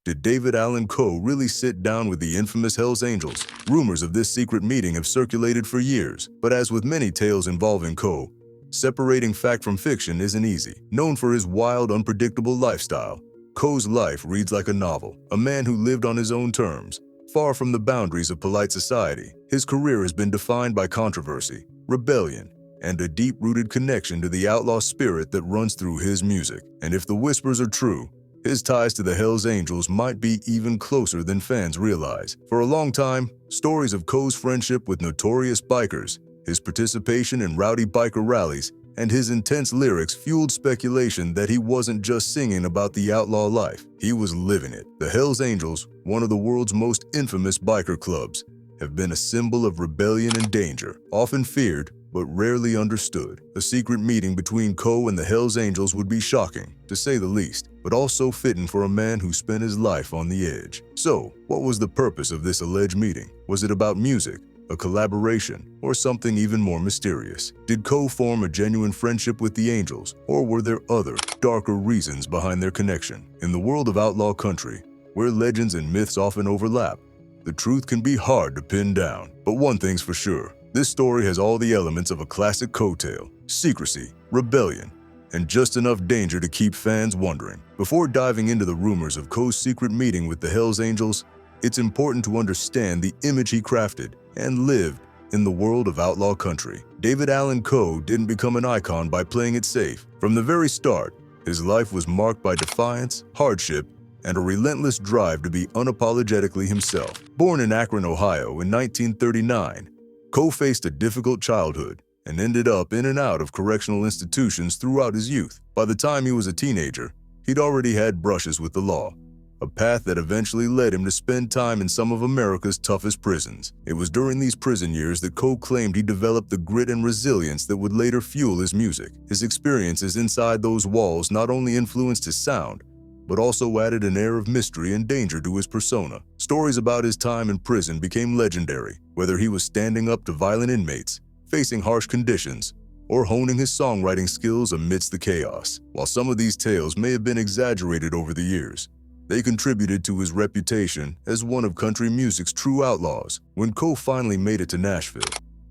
Did David Allan Coe really sit down with the infamous Hells Angels? Rumors of this secret meeting have circulated for years, but as with many tales involving Coe, separating fact from fiction isn't easy. Known for his wild, unpredictable lifestyle, Coe's life reads like a novel, a man who lived on his own terms, far from the boundaries of polite society. His career has been defined by controversy, rebellion, and a deep-rooted connection to the outlaw spirit that runs through his music. And if the whispers are true, his ties to the Hells Angels might be even closer than fans realize. For a long time, stories of Coe's friendship with notorious bikers, his participation in rowdy biker rallies, and his intense lyrics fueled speculation that he wasn't just singing about the outlaw life, he was living it. The Hells Angels, one of the world's most infamous biker clubs, have been a symbol of rebellion and danger, often feared but rarely understood. A secret meeting between Coe and the Hells Angels would be shocking, to say the least, but also fitting for a man who spent his life on the edge. So, what was the purpose of this alleged meeting? Was it about music, a collaboration, or something even more mysterious? Did Coe form a genuine friendship with the Angels, or were there other, darker reasons behind their connection? In the world of outlaw country, where legends and myths often overlap, the truth can be hard to pin down. But one thing's for sure, this story has all the elements of a classic Coe tale: secrecy, rebellion, and just enough danger to keep fans wondering. Before diving into the rumors of Coe's secret meeting with the Hells Angels, it's important to understand the image he crafted and lived in the world of outlaw country. David Allan Coe didn't become an icon by playing it safe. From the very start, his life was marked by defiance, hardship, and a relentless drive to be unapologetically himself. Born in Akron, Ohio in 1939, Coe faced a difficult childhood and ended up in and out of correctional institutions throughout his youth. By the time he was a teenager, he'd already had brushes with the law, a path that eventually led him to spend time in some of America's toughest prisons. It was during these prison years that Coe claimed he developed the grit and resilience that would later fuel his music. His experiences inside those walls not only influenced his sound, but also added an air of mystery and danger to his persona. Stories about his time in prison became legendary, whether he was standing up to violent inmates, facing harsh conditions, or honing his songwriting skills amidst the chaos. While some of these tales may have been exaggerated over the years, they contributed to his reputation as one of country music's true outlaws. When Coe finally made it to Nashville,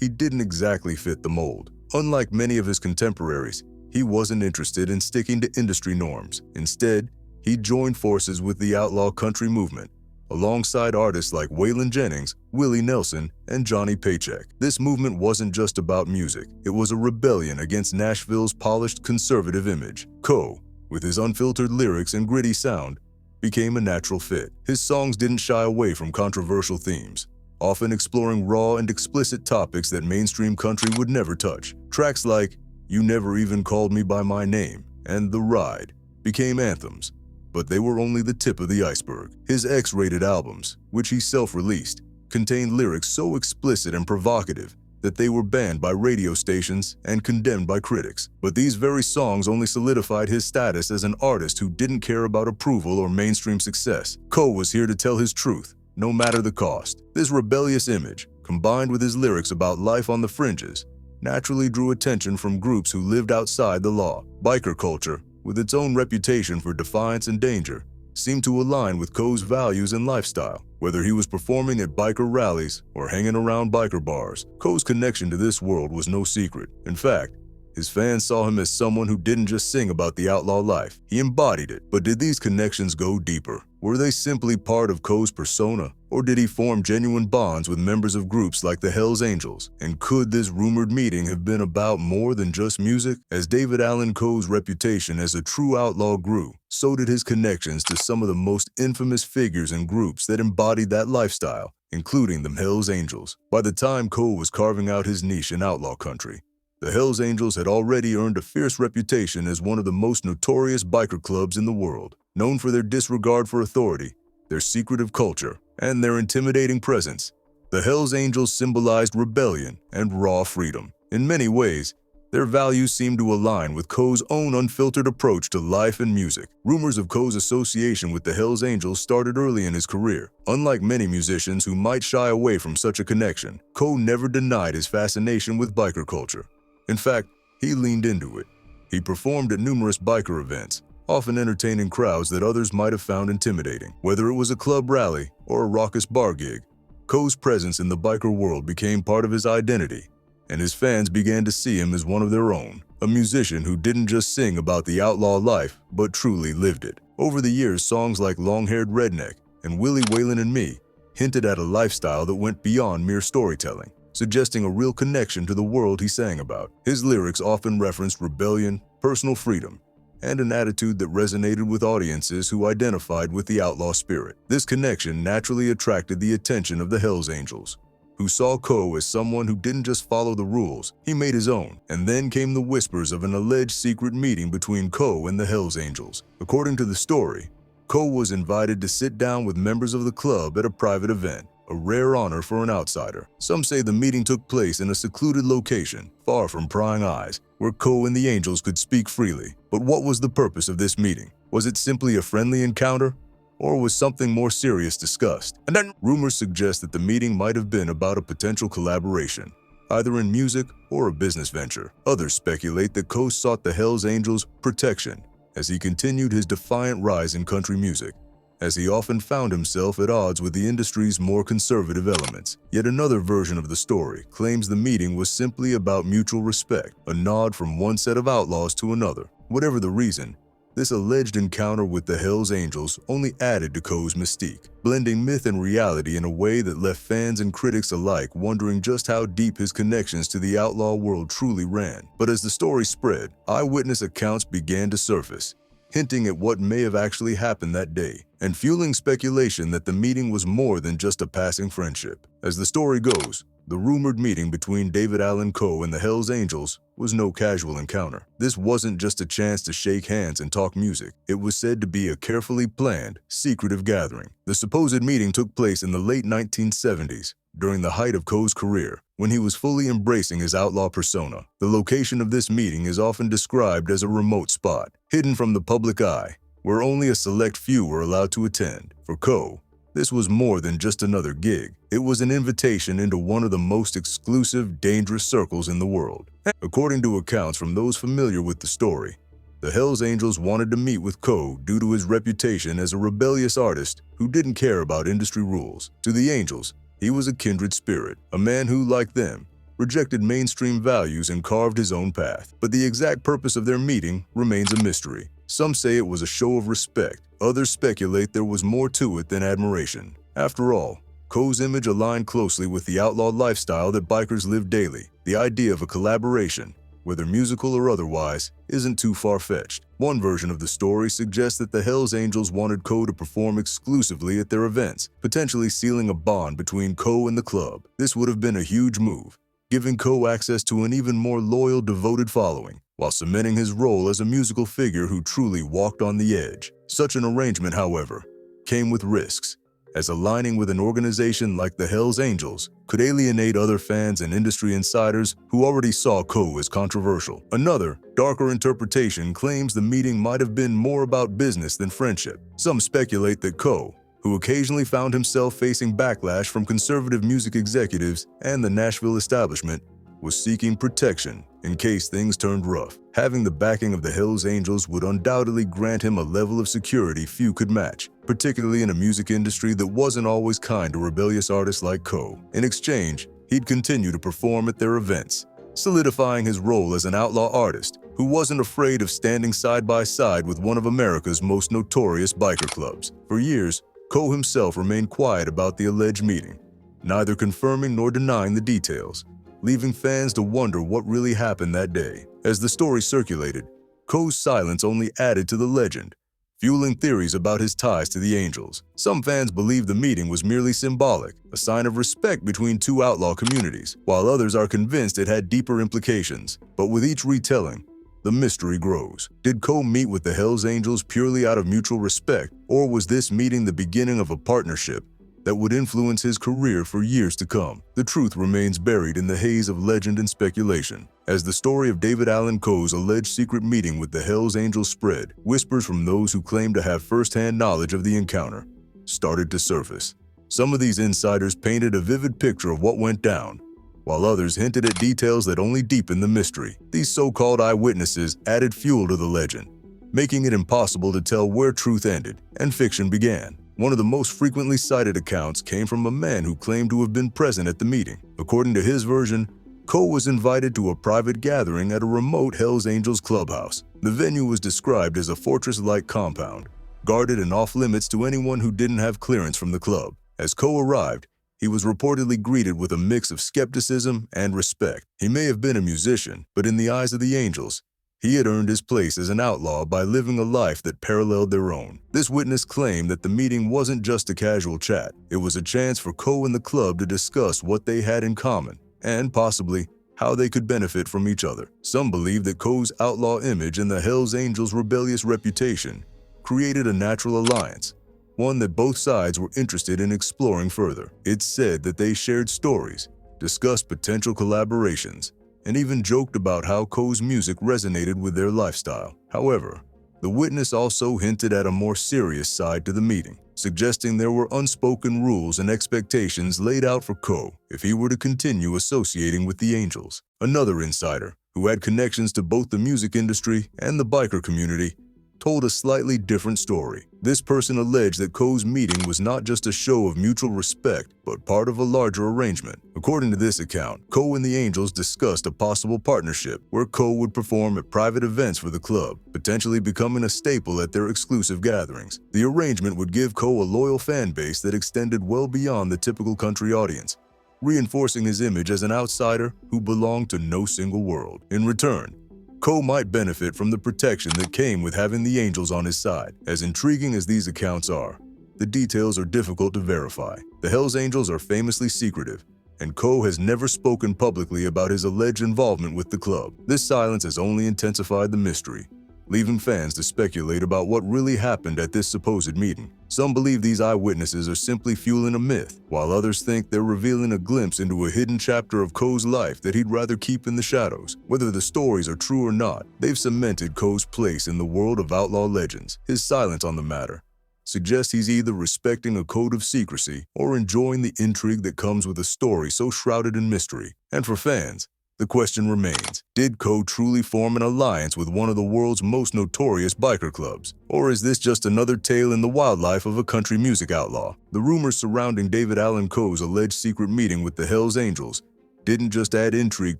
he didn't exactly fit the mold. Unlike many of his contemporaries, he wasn't interested in sticking to industry norms. Instead, he joined forces with the outlaw country movement, alongside artists like Waylon Jennings, Willie Nelson, and Johnny Paycheck. This movement wasn't just about music. It was a rebellion against Nashville's polished conservative image. Coe, with his unfiltered lyrics and gritty sound, became a natural fit. His songs didn't shy away from controversial themes, often exploring raw and explicit topics that mainstream country would never touch. Tracks like "You Never Even Called Me By My Name" and "The Ride" became anthems, but they were only the tip of the iceberg. His X-rated albums, which he self-released, contained lyrics so explicit and provocative that they were banned by radio stations and condemned by critics. But these very songs only solidified his status as an artist who didn't care about approval or mainstream success. Coe was here to tell his truth, no matter the cost. This rebellious image, combined with his lyrics about life on the fringes, naturally drew attention from groups who lived outside the law. Biker culture, with its own reputation for defiance and danger, seemed to align with Coe's values and lifestyle. Whether he was performing at biker rallies or hanging around biker bars, Coe's connection to this world was no secret. In fact, his fans saw him as someone who didn't just sing about the outlaw life, he embodied it. But did these connections go deeper? Were they simply part of Coe's persona, or did he form genuine bonds with members of groups like the Hells Angels? And could this rumored meeting have been about more than just music? As David Allan Coe's reputation as a true outlaw grew, so did his connections to some of the most infamous figures and groups that embodied that lifestyle, including the Hells Angels. By the time Coe was carving out his niche in outlaw country, the Hells Angels had already earned a fierce reputation as one of the most notorious biker clubs in the world. Known for their disregard for authority, their secretive culture, and their intimidating presence, the Hells Angels symbolized rebellion and raw freedom. In many ways, their values seemed to align with Coe's own unfiltered approach to life and music. Rumors of Coe's association with the Hells Angels started early in his career. Unlike many musicians who might shy away from such a connection, Coe never denied his fascination with biker culture. In fact, he leaned into it. He performed at numerous biker events, often entertaining crowds that others might have found intimidating. Whether it was a club rally or a raucous bar gig, Coe's presence in the biker world became part of his identity, and his fans began to see him as one of their own, a musician who didn't just sing about the outlaw life, but truly lived it. Over the years, songs like Long-Haired Redneck and Willie Waylon and Me hinted at a lifestyle that went beyond mere storytelling, suggesting a real connection to the world he sang about. His lyrics often referenced rebellion, personal freedom, and an attitude that resonated with audiences who identified with the outlaw spirit. This connection naturally attracted the attention of the Hells Angels, who saw Coe as someone who didn't just follow the rules, he made his own. And then came the whispers of an alleged secret meeting between Coe and the Hells Angels. According to the story, Coe was invited to sit down with members of the club at a private event, a rare honor for an outsider. Some say the meeting took place in a secluded location, far from prying eyes, where Coe and the Angels could speak freely. But what was the purpose of this meeting? Was it simply a friendly encounter? Or was something more serious discussed? And then rumors suggest that the meeting might have been about a potential collaboration, either in music or a business venture. Others speculate that Coe sought the Hells Angels' protection as he continued his defiant rise in country music, as he often found himself at odds with the industry's more conservative elements. Yet another version of the story claims the meeting was simply about mutual respect, a nod from one set of outlaws to another. Whatever the reason, this alleged encounter with the Hells Angels only added to Coe's mystique, blending myth and reality in a way that left fans and critics alike wondering just how deep his connections to the outlaw world truly ran. But as the story spread, eyewitness accounts began to surface, hinting at what may have actually happened that day, and fueling speculation that the meeting was more than just a passing friendship. As the story goes, the rumored meeting between David Allan Coe and the Hells Angels was no casual encounter. This wasn't just a chance to shake hands and talk music. It was said to be a carefully planned, secretive gathering. The supposed meeting took place in the late 1970s, during the height of Coe's career, when he was fully embracing his outlaw persona. The location of this meeting is often described as a remote spot, hidden from the public eye, where only a select few were allowed to attend. For Coe, this was more than just another gig. It was an invitation into one of the most exclusive, dangerous circles in the world. According to accounts from those familiar with the story, the Hells Angels wanted to meet with Coe due to his reputation as a rebellious artist who didn't care about industry rules. To the Angels, he was a kindred spirit, a man who, like them, rejected mainstream values and carved his own path. But the exact purpose of their meeting remains a mystery. Some say it was a show of respect. Others speculate there was more to it than admiration. After all, Coe's image aligned closely with the outlaw lifestyle that bikers live daily. The idea of a collaboration, whether musical or otherwise, isn't too far-fetched. One version of the story suggests that the Hells Angels wanted Coe to perform exclusively at their events, potentially sealing a bond between Coe and the club. This would have been a huge move, giving Coe access to an even more loyal, devoted following, while cementing his role as a musical figure who truly walked on the edge. Such an arrangement, however, came with risks, as aligning with an organization like the Hells Angels could alienate other fans and industry insiders who already saw Coe as controversial. Another, darker interpretation claims the meeting might have been more about business than friendship. Some speculate that Coe, who occasionally found himself facing backlash from conservative music executives and the Nashville establishment, was seeking protection in case things turned rough. Having the backing of the Hells Angels would undoubtedly grant him a level of security few could match, particularly in a music industry that wasn't always kind to rebellious artists like Coe. In exchange, he'd continue to perform at their events, solidifying his role as an outlaw artist who wasn't afraid of standing side by side with one of America's most notorious biker clubs. For years, Coe himself remained quiet about the alleged meeting, neither confirming nor denying the details, leaving fans to wonder what really happened that day. As the story circulated, Coe's silence only added to the legend, fueling theories about his ties to the Angels. Some fans believe the meeting was merely symbolic, a sign of respect between two outlaw communities, while others are convinced it had deeper implications. But with each retelling, the mystery grows. Did Coe meet with the Hells Angels purely out of mutual respect, or was this meeting the beginning of a partnership that would influence his career for years to come? The truth remains buried in the haze of legend and speculation. As the story of David Allan Coe's alleged secret meeting with the Hells Angels spread, whispers from those who claimed to have first-hand knowledge of the encounter started to surface. Some of these insiders painted a vivid picture of what went down, while others hinted at details that only deepened the mystery. These so-called eyewitnesses added fuel to the legend, making it impossible to tell where truth ended and fiction began. One of the most frequently cited accounts came from a man who claimed to have been present at the meeting. According to his version, Coe was invited to a private gathering at a remote Hells Angels clubhouse. The venue was described as a fortress-like compound, guarded and off-limits to anyone who didn't have clearance from the club. As Coe arrived, he was reportedly greeted with a mix of skepticism and respect. He may have been a musician, but in the eyes of the Angels, he had earned his place as an outlaw by living a life that paralleled their own. This witness claimed that the meeting wasn't just a casual chat. It was a chance for Coe and the club to discuss what they had in common and, possibly, how they could benefit from each other. Some believe that Coe's outlaw image and the Hells Angels' rebellious reputation created a natural alliance, one that both sides were interested in exploring further. It's said that they shared stories, discussed potential collaborations, and even joked about how Coe's music resonated with their lifestyle. However, the witness also hinted at a more serious side to the meeting, suggesting there were unspoken rules and expectations laid out for Coe if he were to continue associating with the Angels. Another insider, who had connections to both the music industry and the biker community, told a slightly different story. This person alleged that Coe's meeting was not just a show of mutual respect, but part of a larger arrangement. According to this account, Coe and the Angels discussed a possible partnership where Coe would perform at private events for the club, potentially becoming a staple at their exclusive gatherings. The arrangement would give Coe a loyal fan base that extended well beyond the typical country audience, reinforcing his image as an outsider who belonged to no single world. In return, Coe might benefit from the protection that came with having the Angels on his side. As intriguing as these accounts are, the details are difficult to verify. The Hells Angels are famously secretive, and Coe has never spoken publicly about his alleged involvement with the club. This silence has only intensified the mystery, leaving fans to speculate about what really happened at this supposed meeting. Some believe these eyewitnesses are simply fueling a myth, while others think they're revealing a glimpse into a hidden chapter of Coe's life that he'd rather keep in the shadows. Whether the stories are true or not, they've cemented Coe's place in the world of outlaw legends. His silence on the matter suggests he's either respecting a code of secrecy or enjoying the intrigue that comes with a story so shrouded in mystery. And for fans, the question remains, did Coe truly form an alliance with one of the world's most notorious biker clubs? Or is this just another tale in the wildlife of a country music outlaw? The rumors surrounding David Allan Coe's alleged secret meeting with the Hells Angels didn't just add intrigue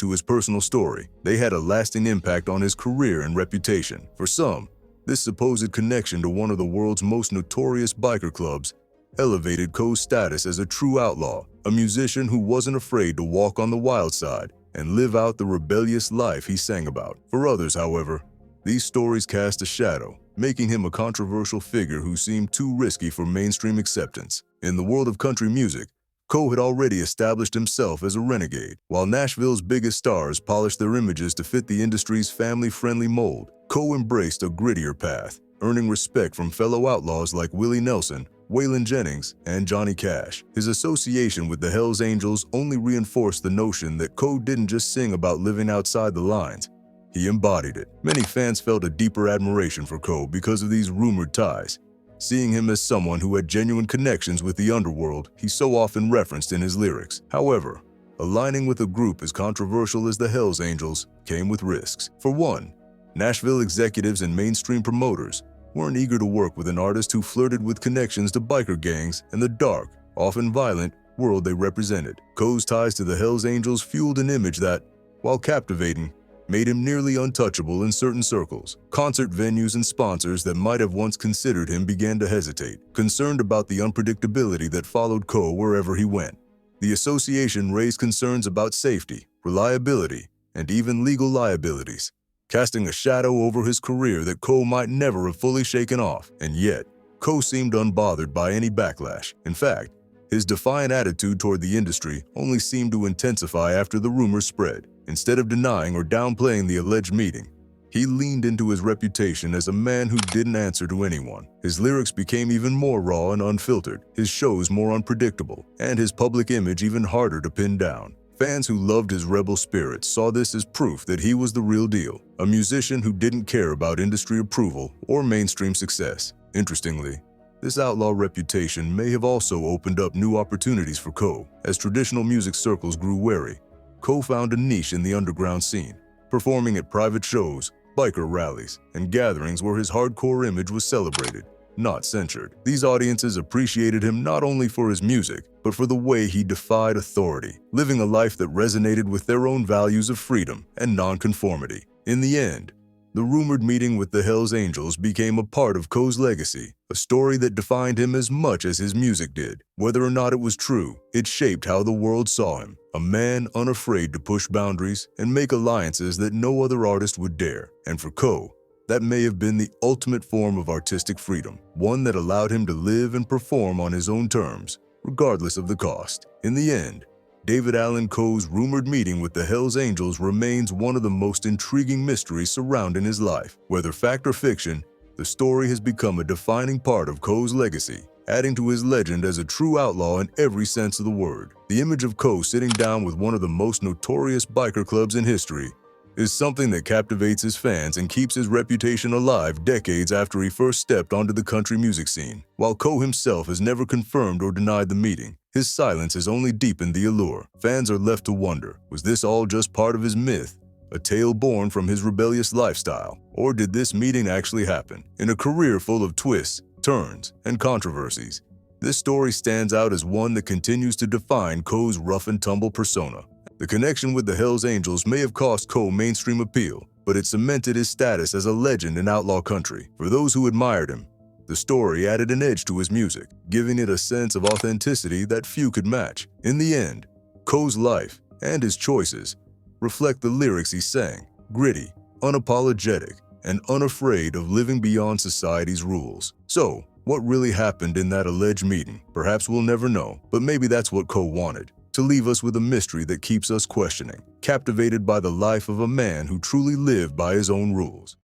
to his personal story, they had a lasting impact on his career and reputation. For some, this supposed connection to one of the world's most notorious biker clubs elevated Coe's status as a true outlaw, a musician who wasn't afraid to walk on the wild side and live out the rebellious life he sang about. For others, however, these stories cast a shadow, making him a controversial figure who seemed too risky for mainstream acceptance. In the world of country music, Coe had already established himself as a renegade. While Nashville's biggest stars polished their images to fit the industry's family-friendly mold, Coe embraced a grittier path, earning respect from fellow outlaws like Willie Nelson, Waylon Jennings, and Johnny Cash. His association with the Hells Angels only reinforced the notion that Coe didn't just sing about living outside the lines, he embodied it. Many fans felt a deeper admiration for Coe because of these rumored ties, seeing him as someone who had genuine connections with the underworld he so often referenced in his lyrics. However, aligning with a group as controversial as the Hells Angels came with risks. For one, Nashville executives and mainstream promoters weren't eager to work with an artist who flirted with connections to biker gangs and the dark, often violent, world they represented. Coe's ties to the Hells Angels fueled an image that, while captivating, made him nearly untouchable in certain circles. Concert venues and sponsors that might have once considered him began to hesitate, concerned about the unpredictability that followed Coe wherever he went. The association raised concerns about safety, reliability, and even legal liabilities, casting a shadow over his career that Coe might never have fully shaken off. And yet, Coe seemed unbothered by any backlash. In fact, his defiant attitude toward the industry only seemed to intensify after the rumors spread. Instead of denying or downplaying the alleged meeting, he leaned into his reputation as a man who didn't answer to anyone. His lyrics became even more raw and unfiltered, his shows more unpredictable, and his public image even harder to pin down. Fans who loved his rebel spirit saw this as proof that he was the real deal, a musician who didn't care about industry approval or mainstream success. Interestingly, this outlaw reputation may have also opened up new opportunities for Coe. As traditional music circles grew wary, Coe found a niche in the underground scene, performing at private shows, biker rallies, and gatherings where his hardcore image was celebrated, not censored. These audiences appreciated him not only for his music, but for the way he defied authority, living a life that resonated with their own values of freedom and nonconformity. In the end, the rumored meeting with the Hells Angels became a part of Coe's legacy, a story that defined him as much as his music did. Whether or not it was true, it shaped how the world saw him, a man unafraid to push boundaries and make alliances that no other artist would dare. And for Coe, that may have been the ultimate form of artistic freedom, one that allowed him to live and perform on his own terms, regardless of the cost. In the end, David Allan Coe's rumored meeting with the Hells Angels remains one of the most intriguing mysteries surrounding his life. Whether fact or fiction, the story has become a defining part of Coe's legacy, adding to his legend as a true outlaw in every sense of the word. The image of Coe sitting down with one of the most notorious biker clubs in history is something that captivates his fans and keeps his reputation alive decades after he first stepped onto the country music scene. While Coe himself has never confirmed or denied the meeting, his silence has only deepened the allure. Fans are left to wonder, was this all just part of his myth, a tale born from his rebellious lifestyle, or did this meeting actually happen? In a career full of twists, turns, and controversies, this story stands out as one that continues to define Coe's rough-and-tumble persona. The connection with the Hells Angels may have cost Coe mainstream appeal, but it cemented his status as a legend in outlaw country. For those who admired him, the story added an edge to his music, giving it a sense of authenticity that few could match. In the end, Coe's life and his choices reflect the lyrics he sang, gritty, unapologetic, and unafraid of living beyond society's rules. So, what really happened in that alleged meeting? Perhaps we'll never know, but maybe that's what Coe wanted, to leave us with a mystery that keeps us questioning, captivated by the life of a man who truly lived by his own rules.